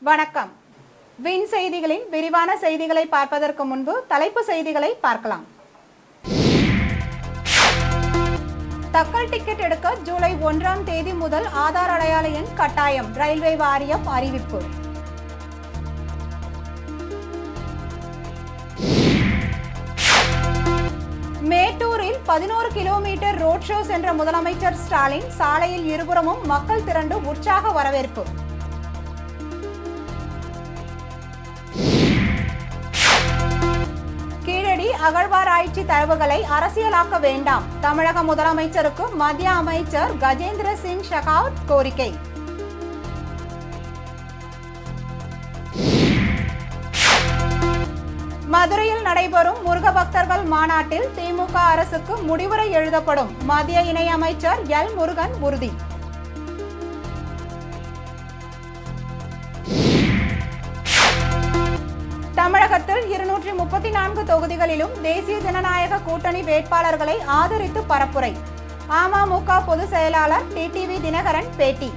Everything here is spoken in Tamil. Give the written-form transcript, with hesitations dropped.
வணக்கம். வின் செய்திகளின் விரிவான செய்திகளை பார்ப்பதற்கு முன்பு தலைப்பு செய்திகளை பார்க்கலாம். தக்கல் டிக்கெட் எடுக்க ஜூலை 1ஆம் தேதி முதல் ஆதார் அடையாள எண் கட்டாயம், ரயில்வே வாரியம் அறிவிப்பு. மேட்டூரில் 11 கிலோமீட்டர் ரோட் ஷோ சென்ற முதலமைச்சர் ஸ்டாலின், சாலையில் இருபுறமும் மக்கள் திரண்டு உற்சாக வரவேற்பு. கீழடி அகழ்வாராய்ச்சி தரவுகளை அரசியலாக்க வேண்டாம், தமிழக முதலமைச்சருக்கு மத்திய அமைச்சர் கஜேந்திர சிங் ஷெகாவத் கோரிக்கை. மதுரையில் நடைபெறும் முருக பக்தர்கள் மாநாட்டில் திமுக அரசுக்கு முடிவுரை எழுதப்படும், மத்திய இணை அமைச்சர் எல் முருகன் உறுதி. தமிழகத்தில் 234 தொகுதிகளிலும் தேசிய ஜனநாயக கூட்டணி வேட்பாளர்களை ஆதரித்து பரப்புரை, அமமுக பொதுச் செயலாளர் டிடிவி தினகரன் பேட்டி.